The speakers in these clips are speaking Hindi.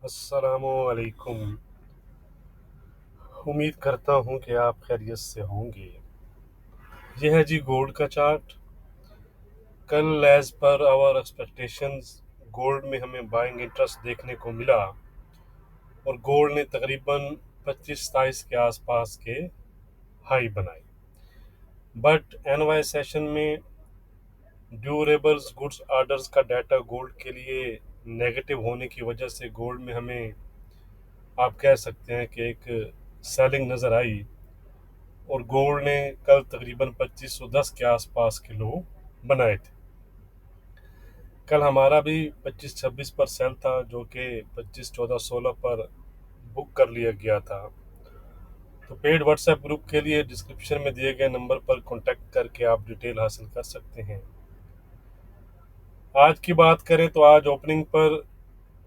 अस्सलामुअलैकुम। उम्मीद करता हूँ कि आप खैरियत से होंगे। यह है जी गोल्ड का चार्ट। कल as per our expectations gold में हमें बाइंग इंटरेस्ट देखने को मिला और गोल्ड ने तकरीबन 25-27 के आसपास के हाई बनाए। बट एनवाई सेशन में ड्यूरेबल्स गुड्स ऑर्डर्स का डाटा गोल्ड के लिए नेगेटिव होने की वजह से गोल्ड में हमें आप कह सकते हैं कि एक सेलिंग नज़र आई और गोल्ड ने कल तकरीबन 2510 के आसपास के लो बनाए थे। कल हमारा भी 25-26 पर सेल था जो कि 25-14-16 पर बुक कर लिया गया था। तो पेड व्हाट्सएप ग्रुप के लिए डिस्क्रिप्शन में दिए गए नंबर पर कांटेक्ट करके आप डिटेल हासिल कर सकते हैं। आज की बात करें तो आज ओपनिंग पर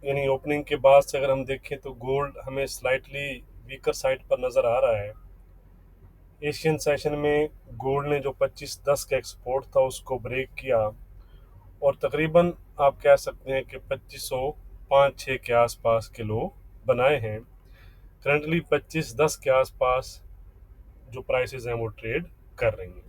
यानी ओपनिंग के बाद से अगर हम देखें तो गोल्ड हमें स्लाइटली वीकर साइड पर नज़र आ रहा है। एशियन सेशन में गोल्ड ने जो 25-10 का एक्सपोर्ट था उसको ब्रेक किया और तकरीबन आप कह सकते हैं कि 2505-6 के आसपास के लो बनाए हैं। करंटली 2510 के आसपास जो प्राइसेस हैं वो ट्रेड कर रही हैं।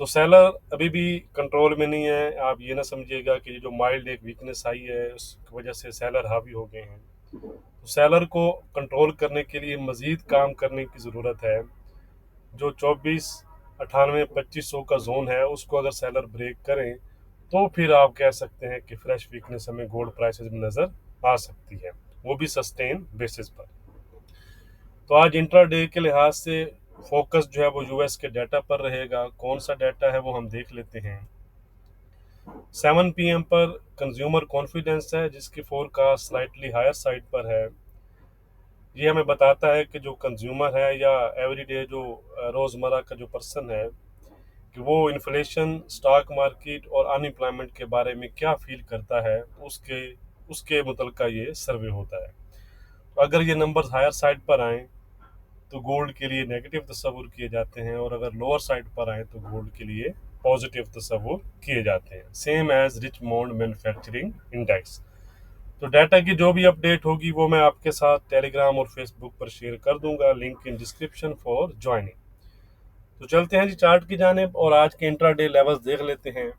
तो सेलर अभी भी कंट्रोल में नहीं है। आप ये ना समझिएगा कि जो माइल्ड एक वीकनेस आई है उसकी वजह से सेलर हावी हो गए हैं। तो सेलर को कंट्रोल करने के लिए मज़ीद काम करने की ज़रूरत है। जो 2498-2500 का जोन है उसको अगर सेलर ब्रेक करें तो फिर आप कह सकते हैं कि फ्रेश वीकनेस हमें गोल्ड प्राइसेस में नज़र आ सकती है, वो भी सस्टेन बेसिस पर। तो आज इंट्राडे के लिहाज से फोकस जो है वो यूएस के डाटा पर रहेगा। कौन सा डाटा है वो हम देख लेते हैं। 7 PM पर कंज्यूमर कॉन्फिडेंस है जिसकी फोरकास्ट स्लाइटली हायर साइड पर है। ये हमें बताता है कि जो कंज्यूमर है या एवरीडे जो रोज़मर्रा का जो पर्सन है कि वो इन्फ्लेशन, स्टॉक मार्केट और अनएम्प्लॉयमेंट के बारे में क्या फील करता है, उसके उसके मुतलका ये सर्वे होता है। तो अगर ये नंबर्स हायर साइड पर आएँ तो गोल्ड के लिए नेगेटिव तस्वुर किए जाते हैं और अगर लोअर साइड पर आए तो गोल्ड के लिए पॉजिटिव तस्वुर किए जाते हैं। Same as Richmond manufacturing index. तो डाटा की जो भी अपडेट होगी वो मैं आपके साथ टेलीग्राम और फेसबुक पर शेयर कर दूंगा, link in description for joining. तो चलते हैं जी चार्ट की जानिब और आज के इंट्राडे लेवल्स देख लेते हैं।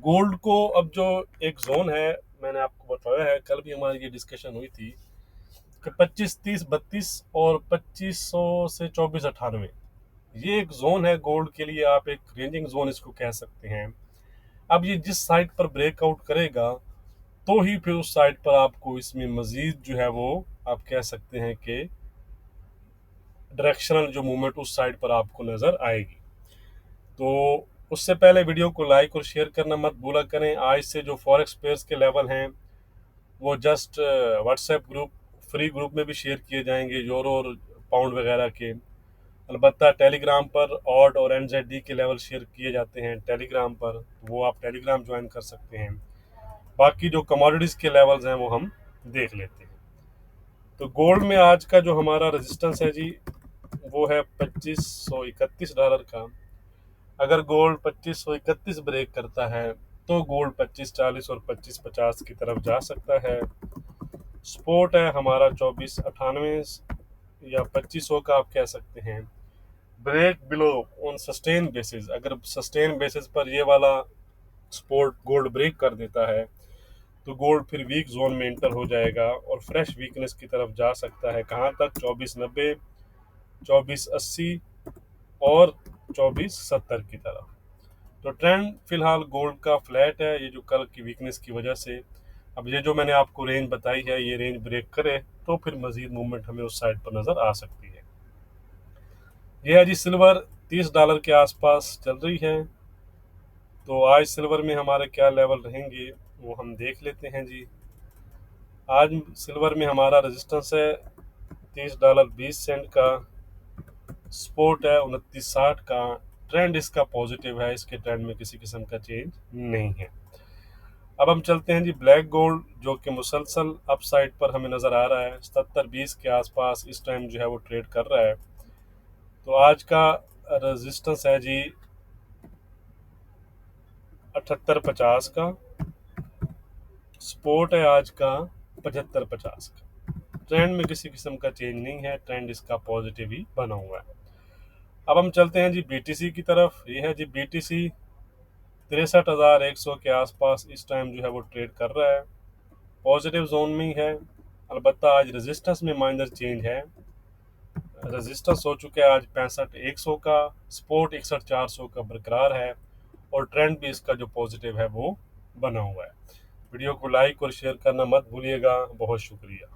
गोल्ड को अब जो एक जोन है, मैंने आपको बताया है, कल भी हमारी ये डिस्कशन हुई थी कि 25-30-32 और 2500 से 2498 ये एक जोन है गोल्ड के लिए। आप एक रेंजिंग जोन इसको कह सकते हैं। अब ये जिस साइड पर ब्रेकआउट करेगा तो ही फिर उस साइड पर आपको इसमें मजीद जो है वो आप कह सकते हैं कि डायरेक्शनल जो मूवमेंट उस साइड पर आपको नज़र आएगी। तो उससे पहले वीडियो को लाइक और शेयर करना मत भूला करें। आज से जो फॉरेक्स पेयर्स के लेवल हैं वो just WhatsApp group free group में भी शेयर किए जाएंगे, यूरो और पाउंड वगैरह के। अलबत्ता टेलीग्राम पर ऑड और एनजेडी के लेवल शेयर किए जाते हैं टेलीग्राम पर, वो आप टेलीग्राम ज्वाइन कर सकते हैं। बाकी जो कमोडिटीज़ के लेवल्स हैं वो हम देख लेते हैं। तो गोल्ड में आज का जो हमारा रेजिस्टेंस है जी वो है $2531 का। अगर गोल्ड 2531 ब्रेक करता है तो गोल्ड 2540 और 2550 की तरफ जा सकता है। सपोर्ट है हमारा 2498 या 2500 का आप कह सकते हैं। Break below on sustain basis, अगर सस्टेन बेसिस पर ये वाला सपोर्ट गोल्ड ब्रेक कर देता है तो गोल्ड फिर वीक जोन में इंटर हो जाएगा और फ्रेश वीकनेस की तरफ जा सकता है। कहाँ तक? 2490, 2480 और 2470 की तरफ। तो ट्रेंड फिलहाल गोल्ड का फ्लैट है, ये जो कल की वीकनेस की वजह से। अब ये जो मैंने आपको रेंज बताई है ये रेंज ब्रेक करे तो फिर मजीद मूवमेंट हमें उस साइड पर नज़र आ सकती है। ये है जी सिल्वर $30 के आसपास चल रही है। तो आज सिल्वर में हमारे क्या लेवल रहेंगे वो हम देख लेते हैं जी। आज सिल्वर में हमारा रेजिस्टेंस है $30.20 का। सपोर्ट है 2960 का। ट्रेंड इसका पॉजिटिव है, इसके ट्रेंड में किसी किस्म का चेंज नहीं है। अब हम चलते हैं जी ब्लैक गोल्ड जो कि मुसलसल अपसाइड पर हमें नज़र आ रहा है। 7720 के आसपास इस टाइम जो है वो ट्रेड कर रहा है। तो आज का रेजिस्टेंस है जी 7850 का। सपोर्ट है आज का 75-50 का। ट्रेंड में किसी किस्म का चेंज नहीं है, ट्रेंड इसका पॉजिटिव ही बना हुआ है। अब हम चलते हैं जी बीटीसी की तरफ। ये है जी बीटीसी 63,100 के आसपास इस टाइम जो है वो ट्रेड कर रहा है, पॉजिटिव जोन में ही है। अलबत्ता आज रेजिस्टेंस में माइनर चेंज है, रेजिस्टेंस हो चुका है आज 65,100 का, सपोर्ट 61,400 का बरकरार है और ट्रेंड भी इसका जो पॉजिटिव है वो बना हुआ है। वीडियो को लाइक और शेयर करना मत भूलिएगा। बहुत शुक्रिया।